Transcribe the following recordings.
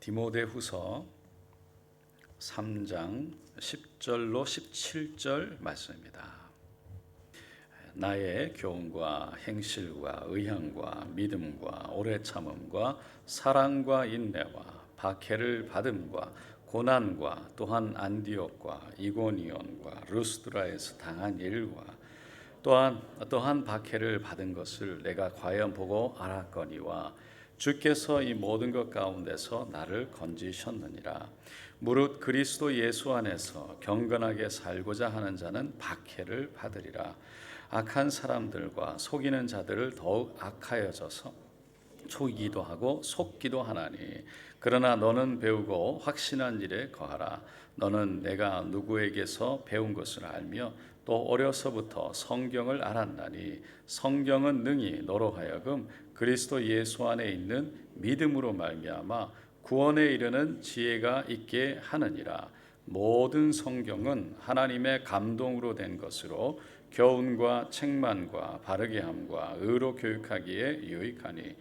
디모데후서 3장 10절로 17절 말씀입니다. 나의 교훈과 행실과 의향과 믿음과 오래 참음과 사랑과 인내와 박해를 받음과 고난과 또한 안디옥과 이고니온과 루스드라에서 당한 일과 또한 박해를 받은 것을 내가 과연 보고 알았거니와 주께서 이 모든 것 가운데서 나를 건지셨느니라. 무릇 그리스도 예수 안에서 경건하게 살고자 하는 자는 박해를 받으리라. 악한 사람들과 속이는 자들을 더욱 악하여져서 속이기도 하고 속기도 하나니, 그러나 너는 배우고 확신한 일에 거하라. 너는 내가 누구에게서 배운 것을 알며 또 어려서부터 성경을 알았나니, 성경은 능히 너로 하여금 그리스도 예수 안에 있는 믿음으로 말미암아 구원에 이르는 지혜가 있게 하느니라. 모든 성경은 하나님의 감동으로 된 것으로 교훈과 책망과 바르게 함과 의로 교육하기에 유익하니,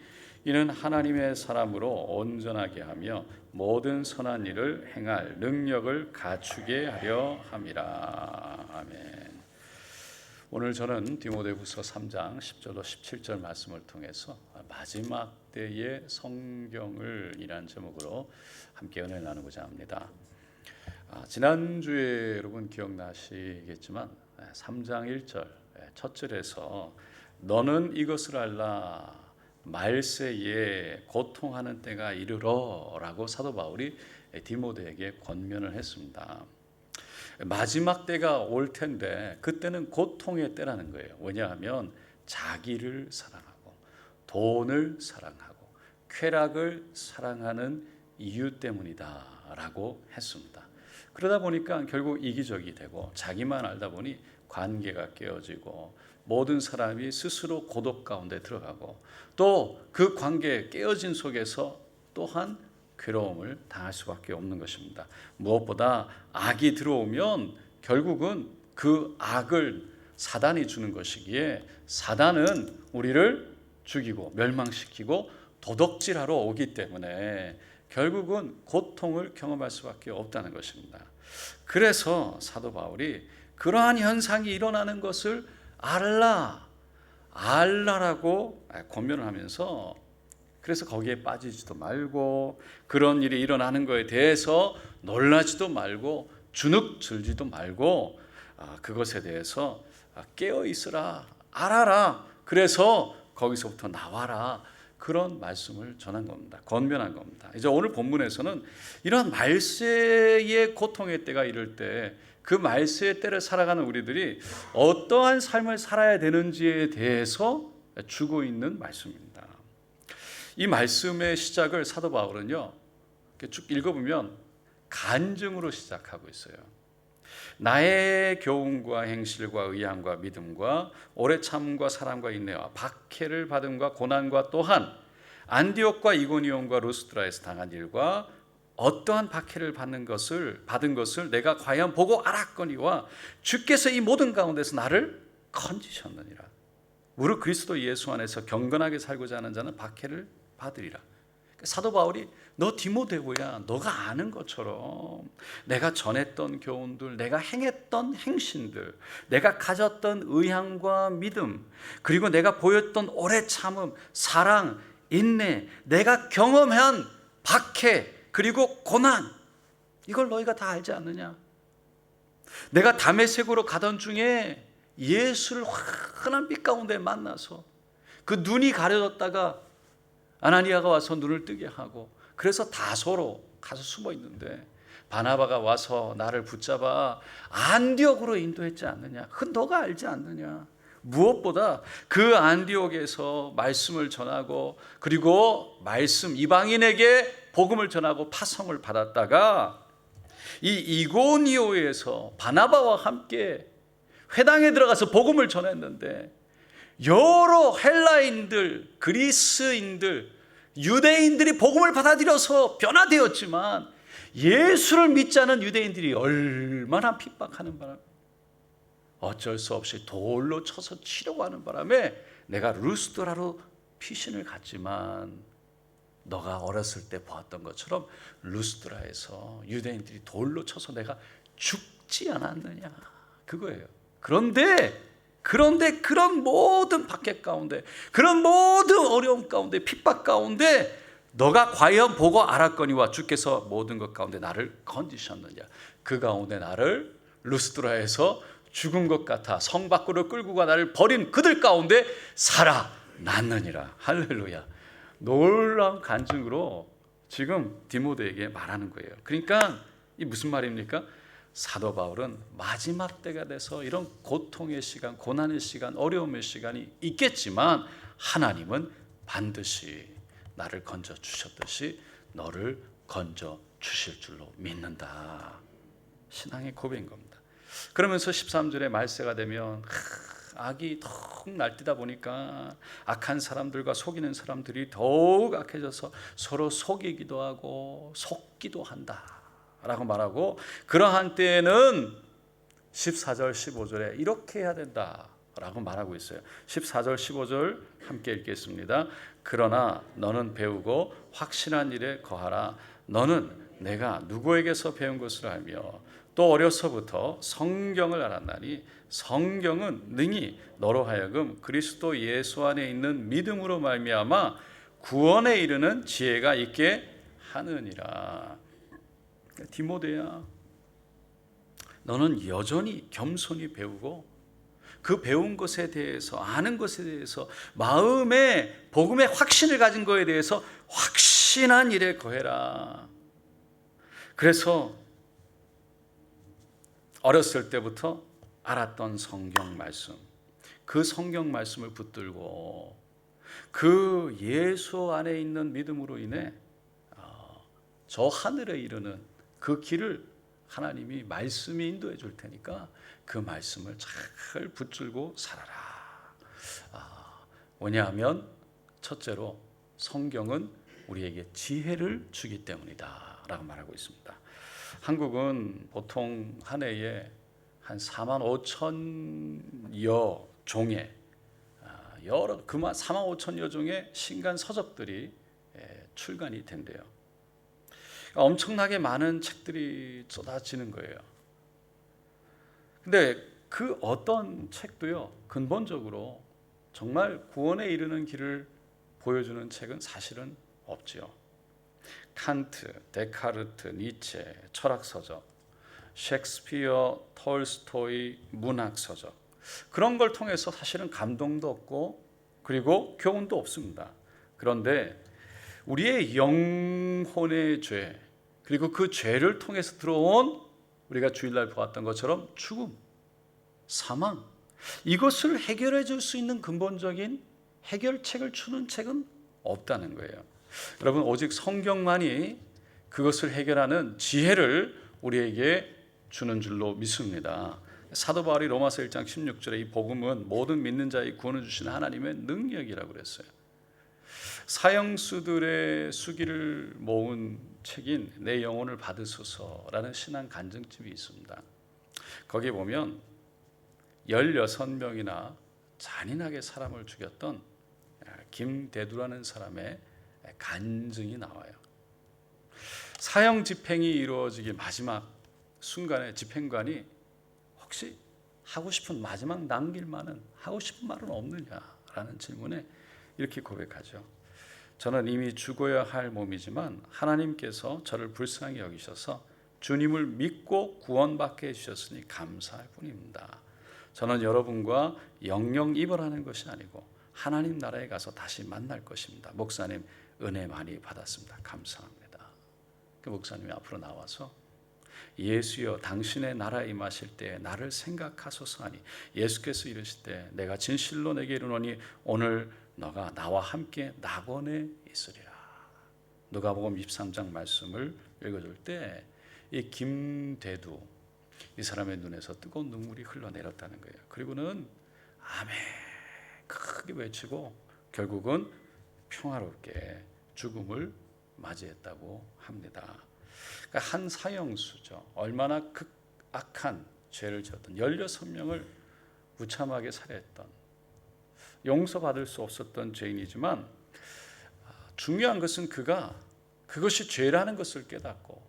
이는 하나님의 사람으로 온전하게 하며 모든 선한 일을 행할 능력을 갖추게 하려 함이라. 아멘. 오늘 저는 디모데후서 3장 10절로 17절 말씀을 통해서 마지막 때의 성경을 이란 제목으로 함께 은혜를 나누고자 합니다. 지난주에 여러분 기억나시겠지만 3장 1절 첫 절에서 너는 이것을 알라, 말세에 고통하는 때가 이르러 라고 사도 바울이 디모데에게 권면을 했습니다. 마지막 때가 올 텐데 그때는 고통의 때라는 거예요. 왜냐하면 자기를 사랑하고 돈을 사랑하고 쾌락을 사랑하는 이유 때문이다 라고 했습니다. 그러다 보니까 결국 이기적이 되고 자기만 알다 보니 관계가 깨어지고 모든 사람이 스스로 고독 가운데 들어가고 또 그 관계 깨어진 속에서 또한 괴로움을 당할 수밖에 없는 것입니다. 무엇보다 악이 들어오면 결국은 그 악을 사단이 주는 것이기에 사단은 우리를 죽이고 멸망시키고 도덕질하러 오기 때문에 결국은 고통을 경험할 수밖에 없다는 것입니다. 그래서 사도 바울이 그러한 현상이 일어나는 것을 알라라고 권면을 하면서, 그래서 거기에 빠지지도 말고 그런 일이 일어나는 것에 대해서 놀라지도 말고 주눅들지도 말고 그것에 대해서 깨어 있으라, 알아라, 그래서 거기서부터 나와라, 그런 말씀을 전한 겁니다. 권면한 겁니다. 이제 오늘 본문에서는 이런 말세의 고통의 때가 이를 때 그 말세의 때를 살아가는 우리들이 어떠한 삶을 살아야 되는지에 대해서 주고 있는 말씀입니다. 이 말씀의 시작을 사도 바울은요, 쭉 읽어보면 간증으로 시작하고 있어요. 나의 교훈과 행실과 의향과 믿음과 오래 참음과 사랑과 인내와 박해를 받음과 고난과 또한 안디옥과 이고니온과 루스드라에서 당한 일과 어떠한 박해를 받은 것을 내가 과연 보고 알았거니와 주께서 이 모든 가운데서 나를 건지셨느니라. 무릇 그리스도 예수 안에서 경건하게 살고자 하는 자는 박해를 받으리라. 사도 바울이 너 디모데후야, 너가 아는 것처럼 내가 전했던 교훈들, 내가 행했던 행신들, 내가 가졌던 의향과 믿음, 그리고 내가 보였던 오래 참음, 사랑, 인내, 내가 경험한 박해 그리고 고난, 이걸 너희가 다 알지 않느냐? 내가 다메섹으로 가던 중에 예수를 환한 빛 가운데 만나서 그 눈이 가려졌다가 아나니아가 와서 눈을 뜨게 하고, 그래서 다소로 가서 숨어 있는데 바나바가 와서 나를 붙잡아 안디옥으로 인도했지 않느냐? 그건 너가 알지 않느냐? 무엇보다 그 안디옥에서 말씀을 전하고 그리고 말씀 이방인에게 복음을 전하고 파송을 받았다가 이 이고니오에서 바나바와 함께 회당에 들어가서 복음을 전했는데 여러 헬라인들, 그리스인들, 유대인들이 복음을 받아들여서 변화되었지만 예수를 믿지 않은 유대인들이 얼마나 핍박하는 바람에 어쩔 수 없이 돌로 쳐서 치려고 하는 바람에 내가 루스드라로 피신을 갔지만 너가 어렸을 때 보았던 것처럼 루스드라에서 유대인들이 돌로 쳐서 내가 죽지 않았느냐, 그거예요. 그런데 그런 모든 박해 가운데, 그런 모든 어려움 가운데, 핍박 가운데 너가 과연 보고 알았거니와 주께서 모든 것 가운데 나를 건지셨느냐, 그 가운데 나를 루스드라에서 죽은 것 같아 성 밖으로 끌고 가 나를 버린 그들 가운데 살아났느니라. 할렐루야. 놀라운 간증으로 지금 디모데에게 말하는 거예요. 그러니까 이 무슨 말입니까? 사도 바울은 마지막 때가 돼서 이런 고통의 시간, 고난의 시간, 어려움의 시간이 있겠지만 하나님은 반드시 나를 건져 주셨듯이 너를 건져 주실 줄로 믿는다. 신앙의 고백인 겁니다. 그러면서 13절에 말세가 되면 악이 더욱 날뛰다 보니까 악한 사람들과 속이는 사람들이 더욱 악해져서 서로 속이기도 하고 속기도 한다 라고 말하고, 그러한 때에는 14절 15절에 이렇게 해야 된다 라고 말하고 있어요. 14절 15절 함께 읽겠습니다. 그러나 너는 배우고 확신한 일에 거하라. 너는 내가 누구에게서 배운 것을 알며 또 어려서부터 성경을 알았나니 성경은 능히 너로 하여금 그리스도 예수 안에 있는 믿음으로 말미암아 구원에 이르는 지혜가 있게 하느니라. 디모데야, 너는 여전히 겸손히 배우고 그 배운 것에 대해서, 아는 것에 대해서, 마음에 복음의 확신을 가진 것에 대해서 확신한 일에 거해라. 그래서 어렸을 때부터 알았던 성경 말씀, 그 성경 말씀을 붙들고 그 예수 안에 있는 믿음으로 인해 저 하늘에 이르는 그 길을 하나님이 말씀이 인도해 줄 테니까 그 말씀을 잘 붙들고 살아라. 왜냐하면 첫째로 성경은 우리에게 지혜를 주기 때문이다 라고 말하고 있습니다. 한국은 보통 한 해에 한 4만 5천여 종의 여러 4만 5천여 종의 신간 서적들이 출간이 된대요. 엄청나게 많은 책들이 쏟아지는 거예요. 근데 그 어떤 책도요, 근본적으로 정말 구원에 이르는 길을 보여주는 책은 사실은 없지요. 칸트, 데카르트, 니체 철학서적, 셰익스피어, 톨스토이 문학서적, 그런 걸 통해서 사실은 감동도 없고 그리고 교훈도 없습니다. 그런데 우리의 영혼의 죄, 그리고 그 죄를 통해서 들어온 우리가 주일날 보았던 것처럼 죽음, 사망, 이것을 해결해 줄 수 있는 근본적인 해결책을 주는 책은 없다는 거예요. 여러분, 오직 성경만이 그것을 해결하는 지혜를 우리에게 주는 줄로 믿습니다. 사도 바울이 로마서 1장 16절에 이 복음은 모든 믿는 자의 구원을 주시는 하나님의 능력이라고 그랬어요. 사형수들의 수기를 모은 책인 내 영혼을 받으소서라는 신앙 간증집이 있습니다. 거기 보면 16명이나 잔인하게 사람을 죽였던 김대두라는 사람의 간증이 나와요. 사형 집행이 이루어지기 마지막 순간에 집행관이 혹시 하고 싶은 마지막 남길 만한 하고 싶은 말은 없느냐라는 질문에 이렇게 고백하죠. 저는 이미 죽어야 할 몸이지만 하나님께서 저를 불쌍히 여기셔서 주님을 믿고 구원받게 해주셨으니 감사할 뿐입니다. 저는 여러분과 영영 이별하는 것이 아니고 하나님 나라에 가서 다시 만날 것입니다. 목사님 은혜 많이 받았습니다. 감사합니다. 그 목사님이 앞으로 나와서 예수여 당신의 나라에 임하실 때 나를 생각하소서 하니 예수께서 이르실 때 내가 진실로 내게 이르노니 오늘 너가 나와 함께 낙원에 있으리라. 누가복음 23장 말씀을 읽어줄 때 이 김대두 이 사람의 눈에서 뜨거운 눈물이 흘러내렸다는 거예요. 그리고는 아멘 크게 외치고 결국은 평화롭게 죽음을 맞이했다고 합니다. 그러니까 한 사형수죠. 얼마나 극악한 죄를 지었던 16명을 무참하게 살해했던 용서받을 수 없었던 죄인이지만 중요한 것은 그것이 죄라는 것을 깨닫고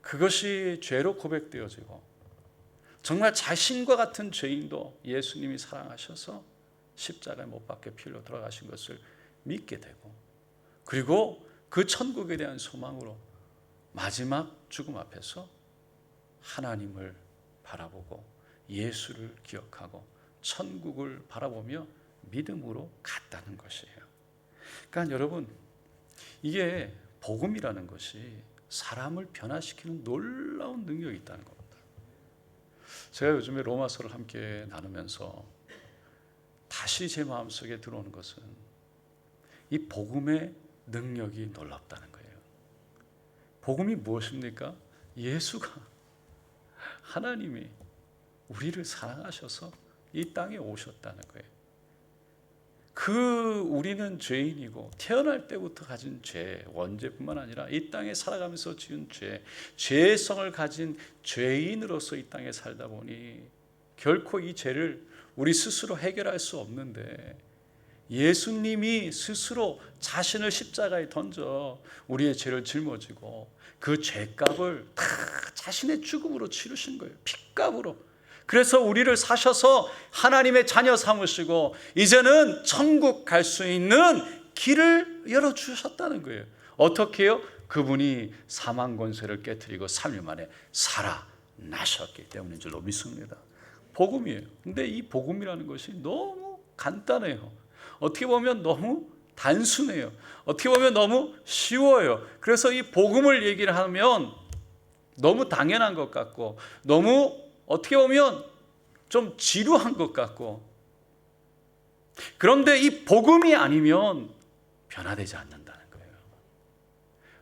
그것이 죄로 고백되어지고 정말 자신과 같은 죄인도 예수님이 사랑하셔서 십자가에 못 박혀 피 흘려 돌아가신 것을 믿게 되고 그리고 그 천국에 대한 소망으로 마지막 죽음 앞에서 하나님을 바라보고 예수를 기억하고 천국을 바라보며 믿음으로 갔다는 것이에요. 그러니까 여러분, 이게 복음이라는 것이 사람을 변화시키는 놀라운 능력이 있다는 겁니다. 제가 요즘에 로마서를 함께 나누면서 다시 제 마음속에 들어오는 것은 이 복음의 능력이 놀랍다는 거예요. 복음이 무엇입니까? 예수가, 하나님이 우리를 사랑하셔서 이 땅에 오셨다는 거예요. 우리는 죄인이고 태어날 때부터 가진 죄, 원죄뿐만 아니라 이 땅에 살아가면서 지은 죄성을 가진 죄인으로서 이 땅에 살다 보니 결코 이 죄를 우리 스스로 해결할 수 없는데 예수님이 스스로 자신을 십자가에 던져 우리의 죄를 짊어지고 그 죄값을 다 자신의 죽음으로 치르신 거예요. 핏값으로. 그래서 우리를 사셔서 하나님의 자녀 삼으시고 이제는 천국 갈 수 있는 길을 열어주셨다는 거예요. 어떻게 해요? 그분이 사망 권세를 깨뜨리고 3일 만에 살아나셨기 때문인 줄로 믿습니다. 복음이에요. 근데 이 복음이라는 것이 너무 간단해요. 어떻게 보면 너무 단순해요. 어떻게 보면 너무 쉬워요. 그래서 이 복음을 얘기를 하면 너무 당연한 것 같고 너무 어떻게 보면 좀 지루한 것 같고 그런데 이 복음이 아니면 변화되지 않는다는 거예요.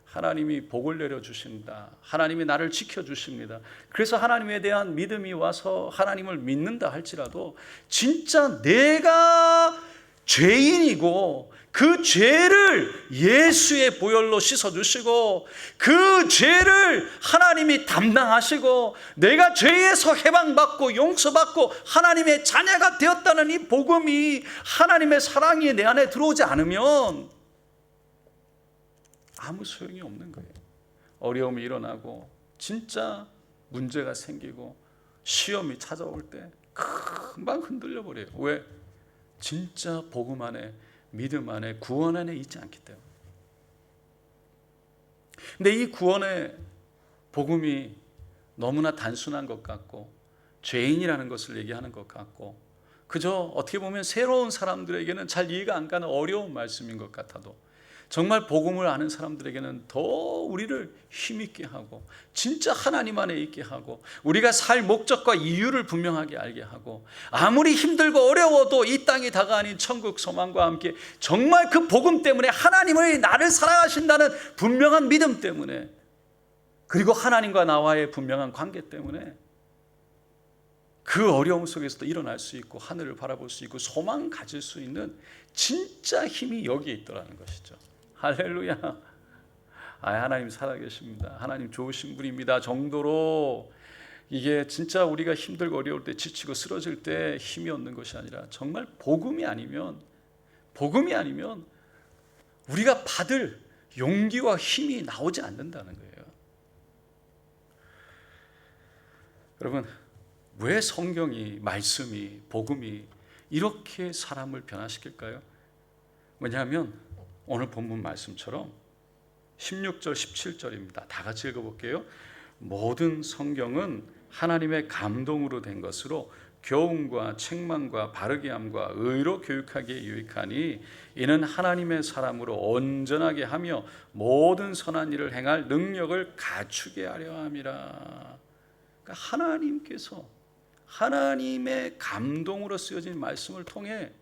하나님이 복을 내려주신다. 하나님이 나를 지켜주십니다. 그래서 하나님에 대한 믿음이 와서 하나님을 믿는다 할지라도 진짜 내가 죄인이고 그 죄를 예수의 보혈로 씻어주시고 그 죄를 하나님이 담당하시고 내가 죄에서 해방받고 용서받고 하나님의 자녀가 되었다는 이 복음이 하나님의 사랑이 내 안에 들어오지 않으면 아무 소용이 없는 거예요. 어려움이 일어나고 진짜 문제가 생기고 시험이 찾아올 때 금방 흔들려 버려요. 왜? 진짜 복음 안에 믿음 안에 구원 안에 있지 않기 때문에. 근데 이 구원의 복음이 너무나 단순한 것 같고 죄인이라는 것을 얘기하는 것 같고 그저 어떻게 보면 새로운 사람들에게는 잘 이해가 안 가는 어려운 말씀인 것 같아도 정말 복음을 아는 사람들에게는 더 우리를 힘있게 하고 진짜 하나님 안에 있게 하고 우리가 살 목적과 이유를 분명하게 알게 하고 아무리 힘들고 어려워도 이 땅이 다가 아닌 천국 소망과 함께 정말 그 복음 때문에 하나님의 나를 사랑하신다는 분명한 믿음 때문에 그리고 하나님과 나와의 분명한 관계 때문에 그 어려움 속에서도 일어날 수 있고 하늘을 바라볼 수 있고 소망 가질 수 있는 진짜 힘이 여기에 있더라는 것이죠. 할렐루야. 하나님 살아계십니다. 하나님 좋으신 분입니다. 정도로 이게 진짜 우리가 힘들고 어려울 때 지치고 쓰러질 때 힘이 없는 것이 아니라 정말 복음이 아니면 우리가 받을 용기와 힘이 나오지 않는다는 거예요. 여러분, 왜 성경이 말씀이 복음이 이렇게 사람을 변화시킬까요? 왜냐하면 오늘 본문 말씀처럼 16절 17절입니다. 다 같이 읽어볼게요. 모든 성경은 하나님의 감동으로 된 것으로 교훈과 책망과 바르게 함과 의로 교육하기에 유익하니 이는 하나님의 사람으로 온전하게 하며 모든 선한 일을 행할 능력을 갖추게 하려 함이라. 그러니까 하나님께서 하나님의 감동으로 쓰여진 말씀을 통해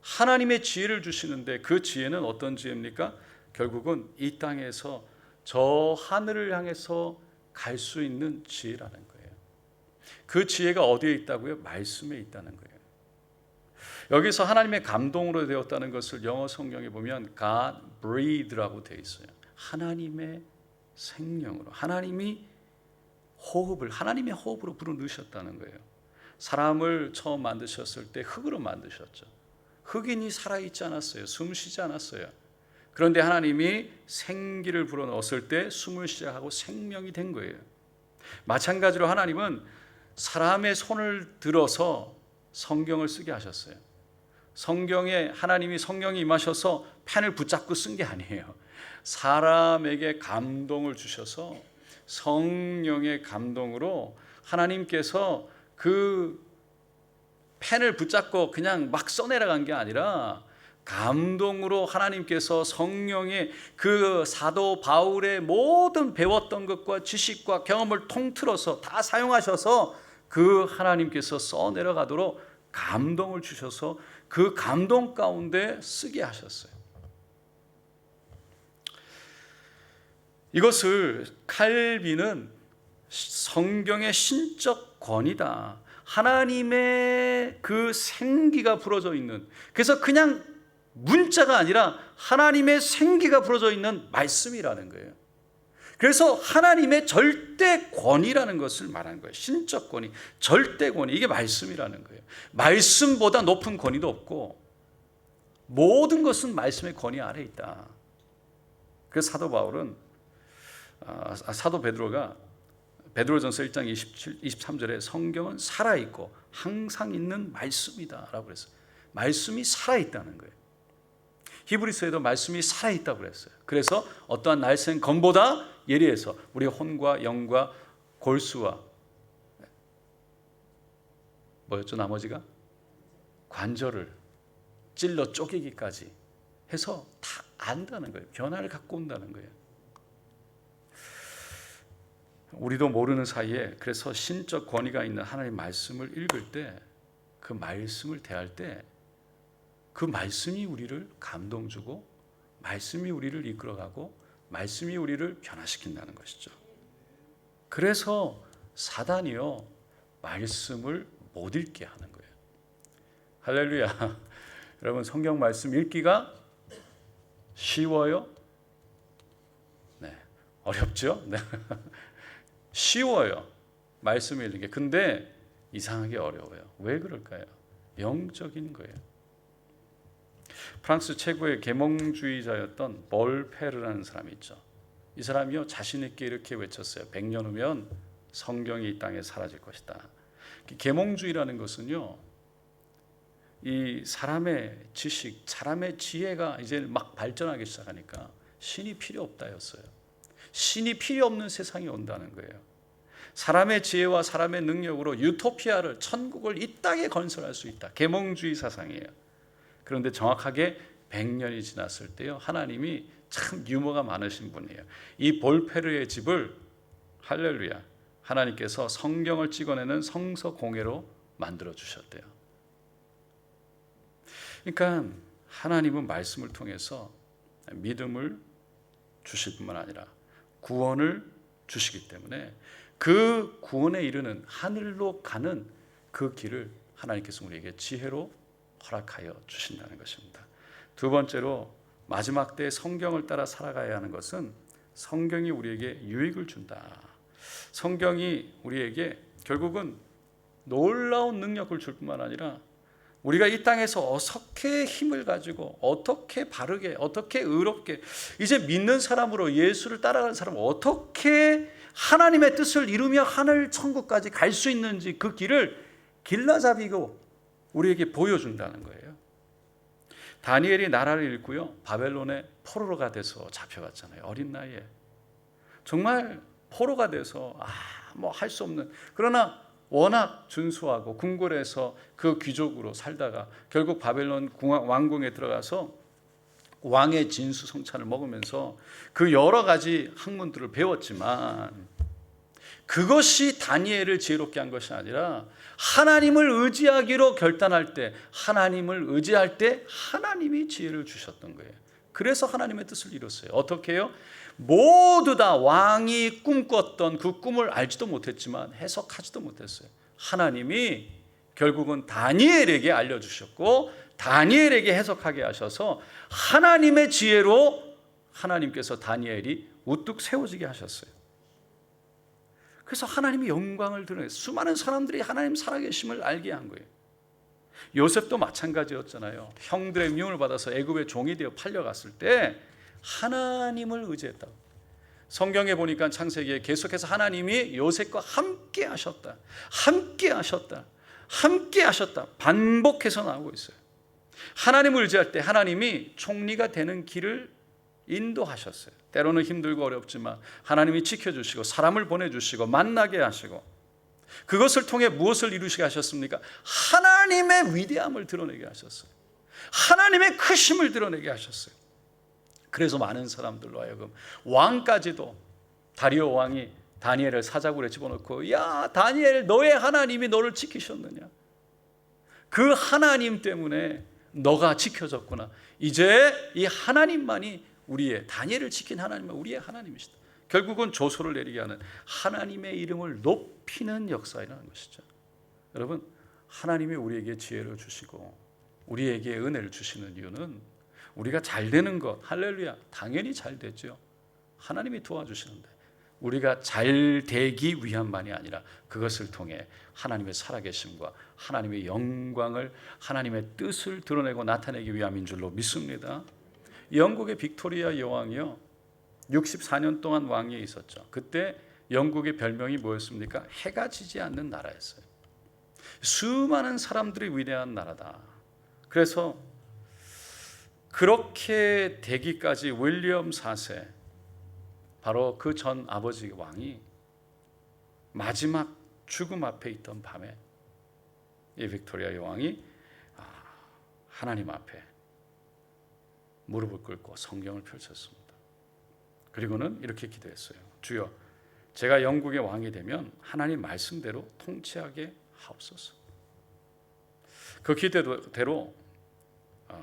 하나님의 지혜를 주시는데 그 지혜는 어떤 지혜입니까? 결국은 이 땅에서 저 하늘을 향해서 갈 수 있는 지혜라는 거예요. 그 지혜가 어디에 있다고요? 말씀에 있다는 거예요. 여기서 하나님의 감동으로 되었다는 것을 영어 성경에 보면 God breathed라고 되어 있어요. 하나님의 생명으로 하나님의 호흡으로 불어넣으셨다는 거예요. 사람을 처음 만드셨을 때 흙으로 만드셨죠. 흑인이 살아있지 않았어요. 숨 쉬지 않았어요. 그런데 하나님이 생기를 불어넣었을 때 숨을 시작하고 생명이 된 거예요. 마찬가지로 하나님은 사람의 손을 들어서 성경을 쓰게 하셨어요. 성경에 하나님이 성령이 임하셔서 펜을 붙잡고 쓴 게 아니에요. 사람에게 감동을 주셔서 성령의 감동으로 하나님께서 그 펜을 붙잡고 그냥 막 써내려간 게 아니라 감동으로 하나님께서 성령의 그 사도 바울의 모든 배웠던 것과 지식과 경험을 통틀어서 다 사용하셔서 그 하나님께서 써내려가도록 감동을 주셔서 그 감동 가운데 쓰게 하셨어요. 이것을 칼빈은 성경의 신적 권위다, 하나님의 그 생기가 불어져 있는, 그래서 그냥 문자가 아니라 하나님의 생기가 불어져 있는 말씀이라는 거예요. 그래서 하나님의 절대 권위라는 것을 말하는 거예요. 신적 권위, 절대 권위, 이게 말씀이라는 거예요. 말씀보다 높은 권위도 없고 모든 것은 말씀의 권위 아래에 있다. 그래서 사도 바울은 사도 베드로가 베드로전서 1장 23절에 성경은 살아있고 항상 있는 말씀이다 라고 그랬어요. 말씀이 살아있다는 거예요. 히브리서에도 말씀이 살아있다고 그랬어요. 그래서 어떠한 날쌘 검보다 예리해서 우리 혼과 영과 골수와 뭐였죠 나머지가? 관절을 찔러 쪼개기까지 해서 다 안다는 거예요. 변화를 갖고 온다는 거예요. 우리도 모르는 사이에 그래서 신적 권위가 있는 하나님의 말씀을 읽을 때, 그 말씀을 대할 때 그 말씀이 우리를 감동 주고 말씀이 우리를 이끌어가고 말씀이 우리를 변화시킨다는 것이죠. 그래서 사단이요 말씀을 못 읽게 하는 거예요. 할렐루야. 여러분 성경 말씀 읽기가 쉬워요? 네. 어렵죠? 네. 쉬워요. 말씀 읽는 게. 근데 이상하게 어려워요. 왜 그럴까요? 영적인 거예요. 프랑스 최고의 계몽주의자였던 볼페르라는 사람이 있죠. 이 사람이요 자신 있게 이렇게 외쳤어요. 100년 후면 성경이 이 땅에 사라질 것이다. 계몽주의라는 것은요, 이 사람의 지식, 사람의 지혜가 이제 막 발전하기 시작하니까 신이 필요 없다였어요. 신이 필요 없는 세상이 온다는 거예요. 사람의 지혜와 사람의 능력으로 유토피아를, 천국을 이 땅에 건설할 수 있다. 계몽주의 사상이에요. 그런데 정확하게 100년이 지났을 때요, 하나님이 참 유머가 많으신 분이에요. 이 볼페르의 집을, 할렐루야, 하나님께서 성경을 찍어내는 성서 공예로 만들어 주셨대요. 그러니까 하나님은 말씀을 통해서 믿음을 주실 뿐만 아니라 구원을 주시기 때문에 그 구원에 이르는 하늘로 가는 그 길을 하나님께서 우리에게 지혜로 허락하여 주신다는 것입니다. 두 번째로 마지막 때 성경을 따라 살아가야 하는 것은 성경이 우리에게 유익을 준다. 성경이 우리에게 결국은 놀라운 능력을 줄 뿐만 아니라 우리가 이 땅에서 어떻게 힘을 가지고 어떻게 바르게 어떻게 의롭게 이제 믿는 사람으로 예수를 따라가는 사람은 어떻게 하나님의 뜻을 이루며 하늘 천국까지 갈 수 있는지 그 길을 길라잡이고 우리에게 보여준다는 거예요. 다니엘이 나라를 잃고요 바벨론의 포로가 돼서 잡혀갔잖아요. 어린 나이에 정말 포로가 돼서 뭐 할 수 없는, 그러나 워낙 준수하고 궁궐에서 그 귀족으로 살다가 결국 바벨론 왕궁에 들어가서 왕의 진수성찬을 먹으면서 그 여러 가지 학문들을 배웠지만 그것이 다니엘을 지혜롭게 한 것이 아니라 하나님을 의지하기로 결단할 때, 하나님을 의지할 때 하나님이 지혜를 주셨던 거예요. 그래서 하나님의 뜻을 이뤘어요. 어떻게 해요? 모두 다 왕이 꿈꿨던 그 꿈을 알지도 못했지만 해석하지도 못했어요. 하나님이 결국은 다니엘에게 알려주셨고 다니엘에게 해석하게 하셔서 하나님의 지혜로 하나님께서 다니엘이 우뚝 세워지게 하셨어요. 그래서 하나님의 영광을 드러내 수많은 사람들이 하나님 살아계심을 알게 한 거예요. 요셉도 마찬가지였잖아요. 형들의 미움을 받아서 애굽의 종이 되어 팔려갔을 때 하나님을 의지했다고. 성경에 보니까 창세기에 계속해서 하나님이 요셉과 함께 하셨다, 함께 하셨다, 함께 하셨다 반복해서 나오고 있어요. 하나님을 의지할 때 하나님이 총리가 되는 길을 인도하셨어요. 때로는 힘들고 어렵지만 하나님이 지켜주시고 사람을 보내주시고 만나게 하시고, 그것을 통해 무엇을 이루시게 하셨습니까? 하나님의 위대함을 드러내게 하셨어요. 하나님의 크심을 드러내게 하셨어요. 그래서 많은 사람들로 하여금, 왕까지도 다리오 왕이 다니엘을 사자굴에 집어넣고, 야 다니엘, 너의 하나님이 너를 지키셨느냐, 그 하나님 때문에 너가 지켜졌구나, 이제 이 하나님만이 우리의, 다니엘을 지킨 하나님은 우리의 하나님이시다. 결국은 조소를 내리게 하는 하나님의 이름을 높이는 역사라는 것이죠. 여러분, 하나님이 우리에게 지혜를 주시고 우리에게 은혜를 주시는 이유는 우리가 잘 되는 것, 할렐루야, 당연히 잘 되죠. 하나님이 도와주시는데 우리가 잘 되기 위함만이 아니라 그것을 통해 하나님의 살아계심과 하나님의 영광을, 하나님의 뜻을 드러내고 나타내기 위함인 줄로 믿습니다. 영국의 빅토리아 여왕이요, 64년 동안 왕위에 있었죠. 그때 영국의 별명이 뭐였습니까? 해가 지지 않는 나라였어요. 수많은 사람들이 위대한 나라다. 그래서 그렇게 되기까지 윌리엄 4세, 바로 그 전 아버지 왕이 마지막 죽음 앞에 있던 밤에 이 빅토리아 여왕이 하나님 앞에 무릎을 꿇고 성경을 펼쳤습니다. 그리고는 이렇게 기도했어요. 주여, 제가 영국의 왕이 되면 하나님 말씀대로 통치하게 하옵소서. 그 기대대로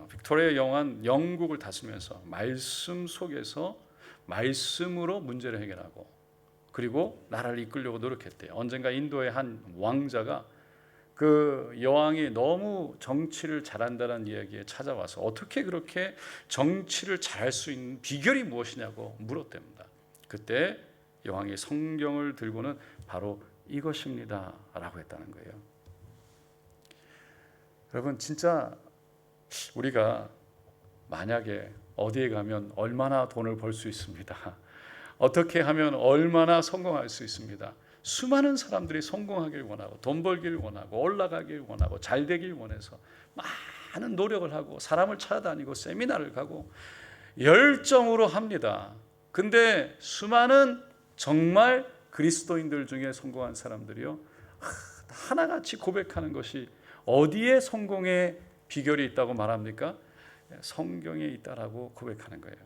빅토리아 여왕은 영국을 다스리면서 말씀 속에서 말씀으로 문제를 해결하고, 그리고 나라를 이끌려고 노력했대요. 언젠가 인도의 한 왕자가 그 여왕이 너무 정치를 잘한다는 이야기에 찾아와서 어떻게 그렇게 정치를 잘할 수 있는 비결이 무엇이냐고 물었답니다. 그때 여왕이 성경을 들고는 바로 이것입니다 라고 했다는 거예요. 여러분, 진짜 우리가 만약에 어디에 가면 얼마나 돈을 벌 수 있습니다, 어떻게 하면 얼마나 성공할 수 있습니다, 수많은 사람들이 성공하길 원하고 돈 벌기를 원하고 올라가길 원하고 잘 되길 원해서 많은 노력을 하고 사람을 찾아다니고 세미나를 가고 열정으로 합니다. 근데 수많은 정말 그리스도인들 중에 성공한 사람들이요, 하나같이 고백하는 것이 어디에 성공의 비결이 있다고 말합니까? 성경에 있다라고 고백하는 거예요.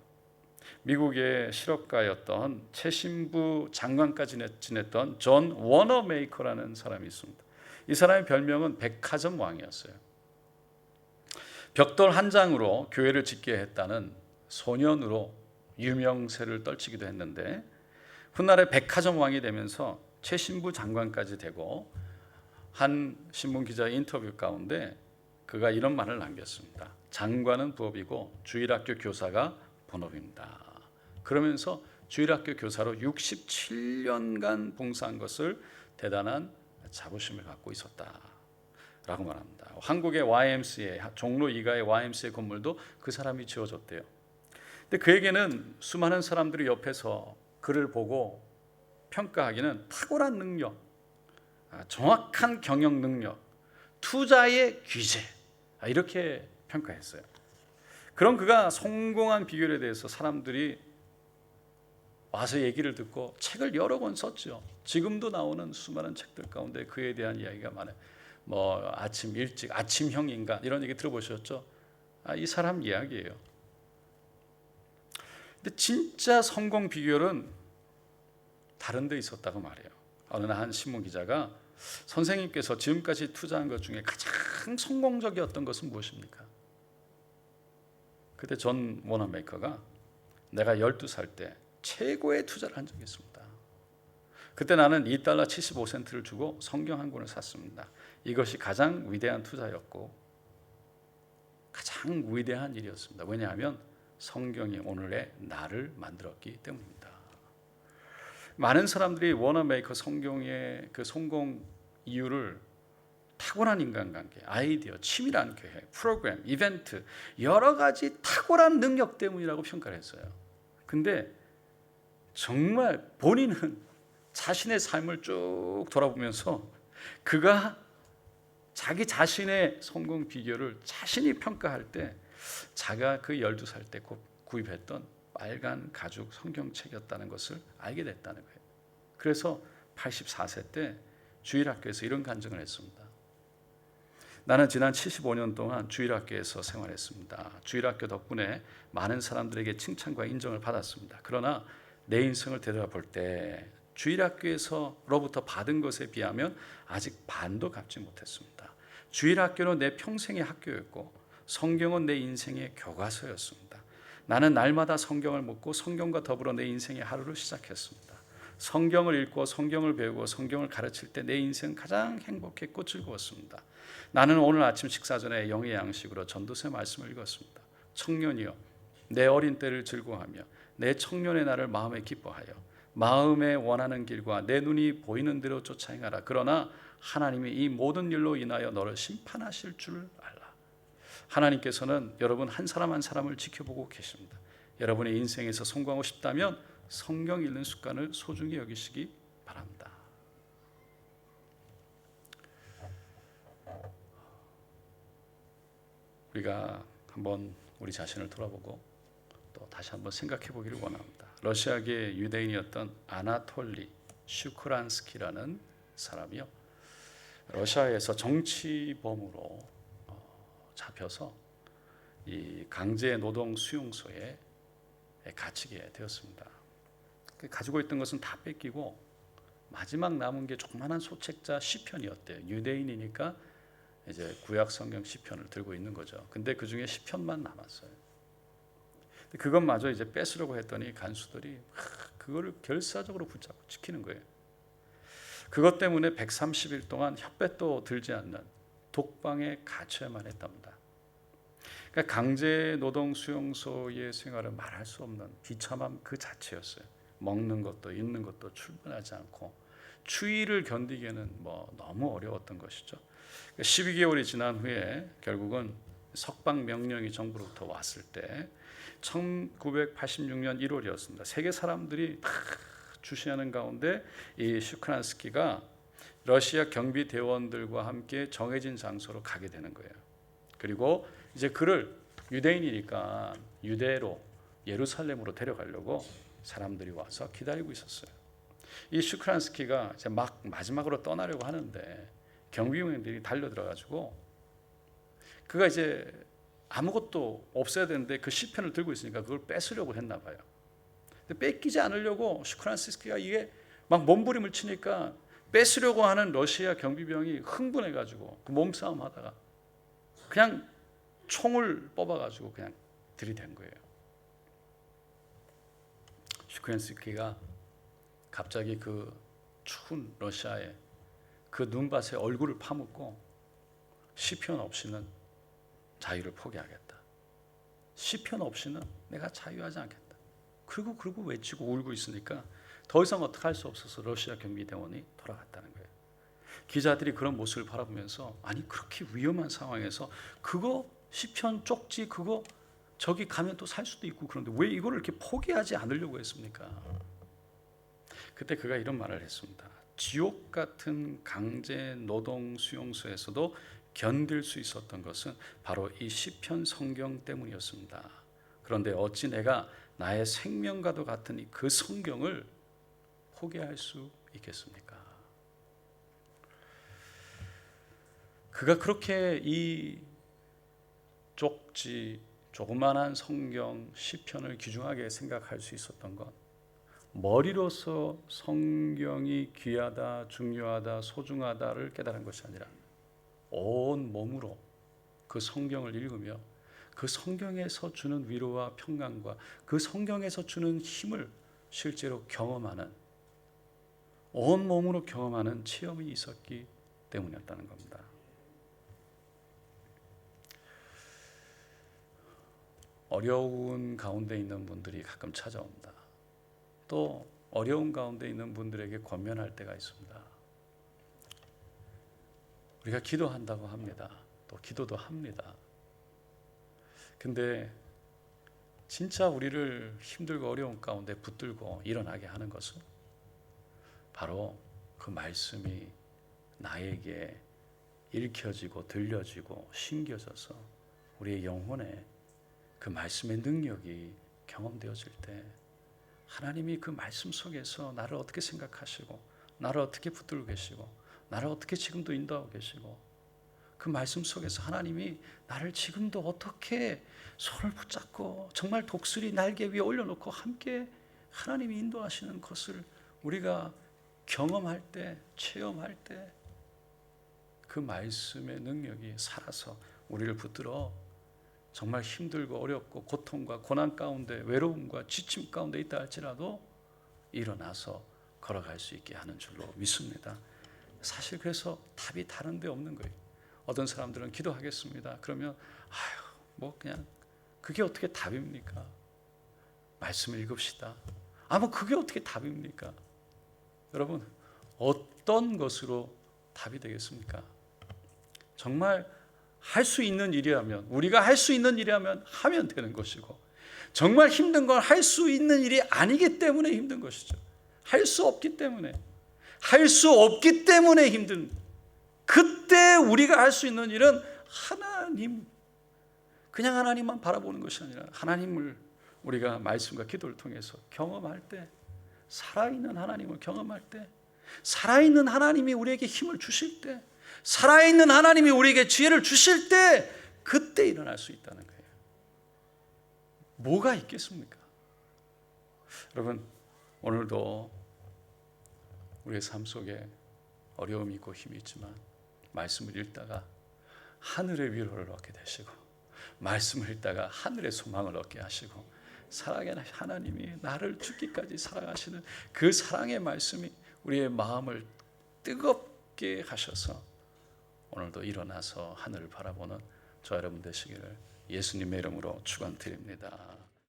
미국의 실업가였던 최신부 장관까지 지냈던 존 워너메이커라는 사람이 있습니다. 이 사람의 별명은 백화점 왕이었어요. 벽돌 한 장으로 교회를 짓게 했다는 소년으로 유명세를 떨치기도 했는데, 훗날에 백화점 왕이 되면서 최신부 장관까지 되고, 한 신문 기자의 인터뷰 가운데 그가 이런 말을 남겼습니다. 장관은 부업이고 주일학교 교사가 본업입니다. 그러면서 주일학교 교사로 67년간 봉사한 것을 대단한 자부심을 갖고 있었다라고 말합니다. 한국의 YMCA, 종로 2가의 YMCA 건물도 그 사람이 지어줬대요. 근데 그에게는 수많은 사람들이 옆에서 그를 보고 평가하기는 탁월한 능력, 정확한 경영 능력, 투자의 귀재, 이렇게 평가했어요. 그런 그가 성공한 비결에 대해서 사람들이 와서 얘기를 듣고 책을 여러 권 썼죠. 지금도 나오는 수많은 책들 가운데 그에 대한 이야기가 많아요. 뭐 아침 일찍, 아침형 인간, 이런 얘기 들어보셨죠? 이 사람 이야기예요. 근데 진짜 성공 비결은 다른 데 있었다고 말해요. 어느 날 한 신문 기자가 선생님께서 지금까지 투자한 것 중에 가장 성공적이었던 것은 무엇입니까? 그때 존 워너메이커가 내가 12살 때 최고의 투자를 한 적이 있습니다. 그때 나는 $2 75센트를 주고 성경 한 권을 샀습니다. 이것이 가장 위대한 투자였고 가장 위대한 일이었습니다. 왜냐하면 성경이 오늘의 나를 만들었기 때문입니다. 많은 사람들이 워너메이커 성경의 그 성공 이유를 탁월한 인간관계, 아이디어, 치밀한 계획, 프로그램, 이벤트, 여러 가지 탁월한 능력 때문이라고 평가를 했어요. 근데 정말 본인은 자신의 삶을 쭉 돌아보면서 그가 자기 자신의 성공 비결을 자신이 평가할 때 자기가 그 12살 때 구입했던 빨간 가죽 성경책이었다는 것을 알게 됐다는 거예요. 그래서 84세 때 주일학교에서 이런 간증을 했습니다. 나는 지난 75년 동안 주일학교에서 생활했습니다. 주일학교 덕분에 많은 사람들에게 칭찬과 인정을 받았습니다. 그러나 내 인생을 되돌아볼 때 주일학교에서로부터 받은 것에 비하면 아직 반도 갚지 못했습니다. 주일학교는 내 평생의 학교였고 성경은 내 인생의 교과서였습니다. 나는 날마다 성경을 묵고 성경과 더불어 내 인생의 하루를 시작했습니다. 성경을 읽고 성경을 배우고 성경을 가르칠 때 내 인생은 가장 행복했고 즐거웠습니다. 나는 오늘 아침 식사 전에 영의 양식으로 전도서 말씀을 읽었습니다. 청년이여, 내 어린 때를 즐거워하며 내 청년의 날을 마음에 기뻐하여 마음에 원하는 길과 내 눈이 보이는 대로 쫓아 행하라. 그러나 하나님이 이 모든 일로 인하여 너를 심판하실 줄 알라. 하나님께서는 여러분 한 사람 한 사람을 지켜보고 계십니다. 여러분의 인생에서 성공하고 싶다면 성경 읽는 습관을 소중히 여기시기 바랍니다. 우리가 한번 우리 자신을 돌아보고 또 다시 한번 생각해 보기를 원합니다. 러시아계 유대인이었던 아나톨리 슈크란스키라는 사람이요, 러시아에서 정치범으로 잡혀서 이 강제 노동 수용소에 갇히게 되었습니다. 가지고 있던 것은 다 뺏기고 마지막 남은 게 조그마한 소책자 시편이었대요. 유대인이니까 이제 구약 성경 시편을 들고 있는 거죠. 근데 그 중에 시편만 남았어요. 그것마저 이제 뺏으려고 했더니 간수들이 그거를 결사적으로 붙잡고 지키는 거예요. 그것 때문에 130일 동안 혓볕도 들지 않는 독방에 갇혀야만 했답니다. 그러니까 강제 노동 수용소의 생활은 말할 수 없는 비참함 그 자체였어요. 먹는 것도 입는 것도 출근하지 않고 추위를 견디기에는 너무 어려웠던 것이죠. 12개월이 지난 후에 결국은 석방 명령이 정부로부터 왔을 때 1986년 1월이었습니다. 세계 사람들이 다 주시하는 가운데 이 슈크란스키가 러시아 경비 대원들과 함께 정해진 장소로 가게 되는 거예요. 그리고 이제 그를 유대인이니까 유대로 예루살렘으로 데려가려고 사람들이 와서 기다리고 있었어요. 이 슈크란스키가 이제 막 마지막으로 떠나려고 하는데 경비원들이 달려들어가지고 그가 이제 아무것도 없어야 되는데 그 시편을 들고 있으니까 그걸 뺏으려고 했나 봐요. 근데 뺏기지 않으려고 슈크란스키가 이게 막 몸부림을 치니까 뺏으려고 하는 러시아 경비병이 흥분해가지고 그 몸싸움 하다가 그냥 총을 뽑아가지고 그냥 들이댄 거예요. 슈크란스키가 갑자기 그 추운 러시아에 그 눈밭에 얼굴을 파묻고 시편 없이는 자유를 포기하겠다. 시편 없이는 내가 자유하지 않겠다. 그리고 외치고 울고 있으니까 더 이상 어떻게 할 수 없어서 러시아 경비대원이 돌아갔다는 거예요. 기자들이 그런 모습을 바라보면서 아니 그렇게 위험한 상황에서 그거 시편 쪽지 그거 저기 가면 또 살 수도 있고 그런데 왜 이거를 이렇게 포기하지 않으려고 했습니까? 그때 그가 이런 말을 했습니다. 지옥 같은 강제 노동 수용소에서도 견딜 수 있었던 것은 바로 이 시편 성경 때문이었습니다. 그런데 어찌 내가 나의 생명과도 같은 그 성경을 포기할 수 있겠습니까? 그가 그렇게 이 쪽지 조그만한 성경 시편을 귀중하게 생각할 수 있었던 것, 머리로서 성경이 귀하다, 중요하다, 소중하다를 깨달은 것이 아니라 온 몸으로 그 성경을 읽으며 그 성경에서 주는 위로와 평강과 그 성경에서 주는 힘을 실제로 경험하는, 온 몸으로 경험하는 체험이 있었기 때문이었다는 겁니다. 어려운 가운데 있는 분들이 가끔 찾아옵니다. 또 어려운 가운데 있는 분들에게 권면할 때가 있습니다. 우리가 기도한다고 합니다. 또 기도도 합니다. 근데 진짜 우리를 힘들고 어려운 가운데 붙들고 일어나게 하는 것은 바로 그 말씀이 나에게 읽혀지고 들려지고 심겨져서 우리의 영혼에 그 말씀의 능력이 경험되어질 때 하나님이 그 말씀 속에서 나를 어떻게 생각하시고 나를 어떻게 붙들고 계시고 나를 어떻게 지금도 인도하고 계시고 그 말씀 속에서 하나님이 나를 지금도 어떻게 손을 붙잡고 정말 독수리 날개 위에 올려놓고 함께 하나님이 인도하시는 것을 우리가 경험할 때, 체험할 때 그 말씀의 능력이 살아서 우리를 붙들어 정말 힘들고 어렵고 고통과 고난 가운데 외로움과 지침 가운데 있다 할지라도 일어나서 걸어갈 수 있게 하는 줄로 믿습니다. 사실 그래서 답이 다른 데 없는 거예요. 어떤 사람들은 기도하겠습니다. 그러면 뭐 그냥 그게 어떻게 답입니까? 말씀을 읽읍시다. 뭐 그게 어떻게 답입니까? 여러분, 어떤 것으로 답이 되겠습니까? 정말 할 수 있는 일이라면, 우리가 할 수 있는 일이라면 하면 되는 것이고, 정말 힘든 건 할 수 있는 일이 아니기 때문에 힘든 것이죠. 할 수 없기 때문에 힘든, 그때 우리가 할 수 있는 일은 하나님, 그냥 하나님만 바라보는 것이 아니라 하나님을 우리가 말씀과 기도를 통해서 경험할 때, 살아있는 하나님을 경험할 때, 살아있는 하나님이 우리에게 힘을 주실 때, 살아있는 하나님이 우리에게 지혜를 주실 때, 그때 일어날 수 있다는 거예요. 뭐가 있겠습니까? 여러분, 오늘도 우리의 삶 속에 어려움이 있고 힘이 있지만 말씀을 읽다가 하늘의 위로를 얻게 되시고, 말씀을 읽다가 하늘의 소망을 얻게 하시고, 사랑의 하나님이 나를 죽기까지 사랑하시는 그 사랑의 말씀이 우리의 마음을 뜨겁게 하셔서 오늘도 일어나서 하늘을 바라보는 저 여러분 되시기를 예수님의 이름으로 축원드립니다.